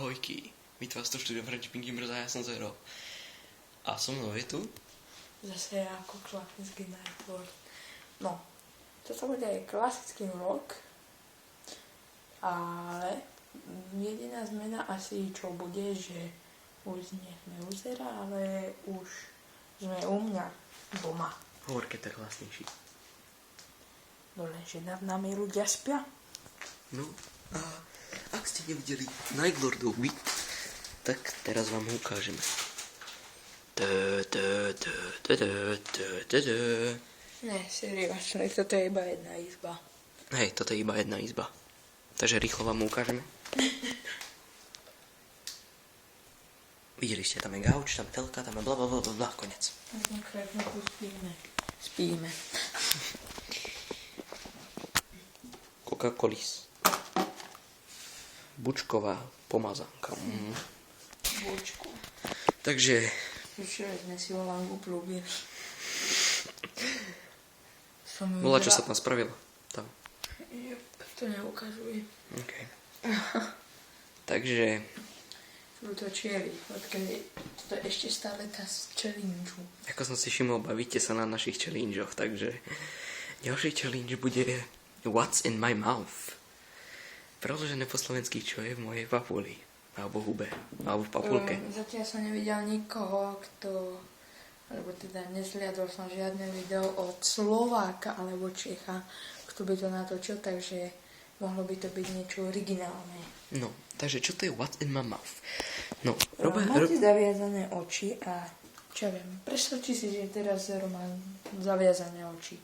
Ahojky, vítám vás to štúdio French Pinky Brza, já jsem Zero. A so mnou je tu? Zase jako klasický Nightlord. No, toto bude klasický vlog, ale jediná zmena asi čo bude, že už nie u Zera, ale už sme u mňa doma. Hovor, keď tak hlasnejší. Dole, že nad nami ľudia spia. No a ak ste nevideli Nightlordovi, tak teraz vám ho ukážeme. Ne, seriózne, toto je iba jedna izba. Hej, toto je iba jedna izba. Takže rýchlo vám ho ukážeme. Videli ste, tam je gauč, tam je telka, tam je blablabla, konec. Konkrétne tu spíme. Coca-Colis. Bučková pomazánka. Bučku. Takže... Včera sme si Holangu plúbili. Bola, čo sa tam spravilo? Tam. To neukazuj. OK. Takže... Sú to čieli, odkedy to ešte stále tá z challenge. Ako som si všimol, bavíte sa na našich challengeoch, takže ďalší challenge bude What's in my mouth? Preložené po slovensky, čo je v mojej papuli, alebo hube, alebo v papulke. Zatiaľ som nevidel nikoho, alebo teda nezliadol som žiadne video od Slováka alebo Čecha, kto by to natočil, takže mohlo by to byť niečo originálne. No, takže čo to je What's in my mouth? No, máte zaviazané oči a čo viem, predstavte si, že teraz Zero má zaviazané oči.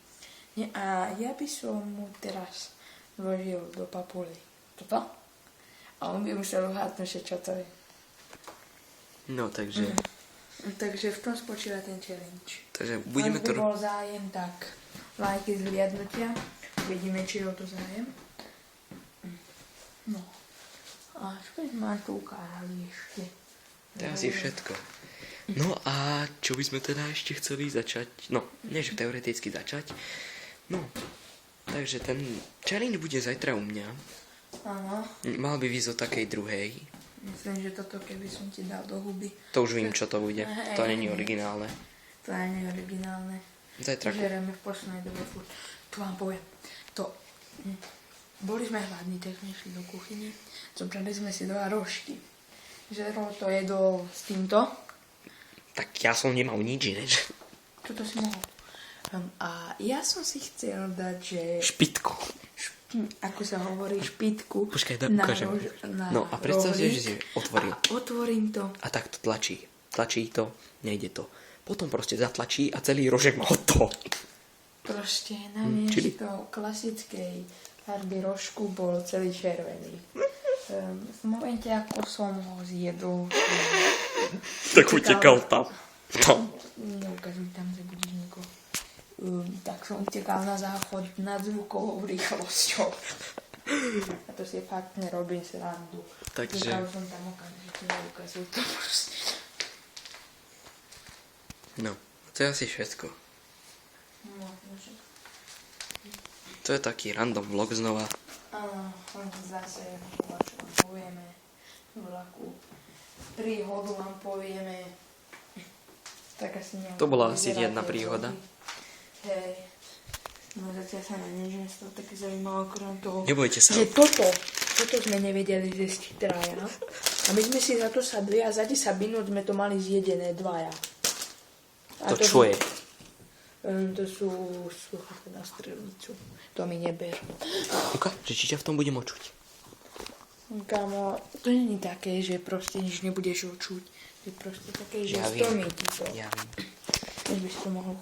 Nie, a ja by som mu teraz vložil do papuly toto a on by musel uhádnuť, že čo to je. No, takže... Takže v tom spočíva ten challenge. Takže budeme to... Ak by bol zájem, tak lajky zhliadnutia. Vidíme, či je o to zájem. No. A čo by sme tu ukázali ešte? To je asi všetko. No a čo by sme teda ešte chceli začať? No, nie že teoreticky začať. No, takže ten challenge bude zajtra u mňa. Áno. Mal by výsť o takej druhej. Myslím, že toto keby som ti dal do huby. To už vím, čo to bude. To není originálne. To nie je originálne. Zajtra. Žereme v poslednej dobe furt. Tu vám poviem. To... Boli sme hladní, tak sme šli do kuchyne. Zobrali sme si 2 rožky. Žero to jedol s týmto. Tak ja som nemal nič iné. Toto si mohol. A ja som si chcel dať, že... Špitku. Ako sa hovorí, špitku. Počkaj, ukážem. No a predstav si, že si otvoril. A otvorím to. A tak to tlačí. Tlačí to, nejde to. Potom proste zatlačí a celý rožek má hotovo. Proste namiesto klasickej farby rožku bol celý červený. V momente, ako som ho zjedol... Tak utekal tam. Neukazuj tam, že budeš niekoho. Tak som utekal na záchod nad zvukovou rýchlosťou. A to si fakt nerobím srandu. Takže... Utekal som tam okamžite, neukazuj to proste. No, to je asi všetko. No, to je taký random vlog znova. Áno, zase povieme vlaku. Príhodu vám povieme. Tak asi neviem. To bola asi jedna príhoda. Hej. No zatiaľ sa na nič nestalo také zaujímavé okrem toho. Nebojte sa. Že toto sme nevedeli zjesť traja. A my sme si za to sadli a za 10 minút sme to mali zjedené 2. To čo je? To sú sluchaté na strelnicu. To mi neber. Že či ťa v tom bude močuť? Kámo, to nie je také, že proste nič nebudeš očuť. To je proste také, že stromí ti to. Ja vím. Než by si to mohol...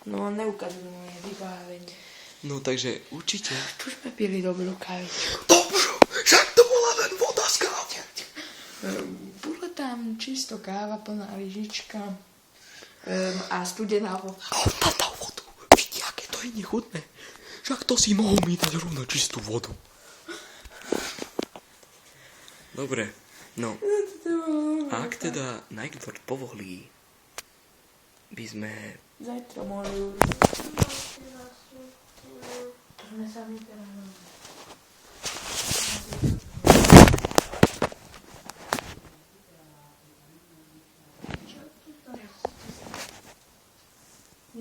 No, neukazuj moje vybávenie. No, takže určite... Tu sme pili dobrú kávičku. Dobrú! Však to bola len voda z kávy. Bola tam čisto káva, plná lyžička. A studená voda. A on tam dal vodu. Vidí, aké to je nechutné. Však to si mohol mi dať rovno čistú vodu. Dobre, no. A ak teda Nightlord povolí, by sme... Zajtra mohli už. To sme sa vyberali.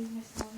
by sme sa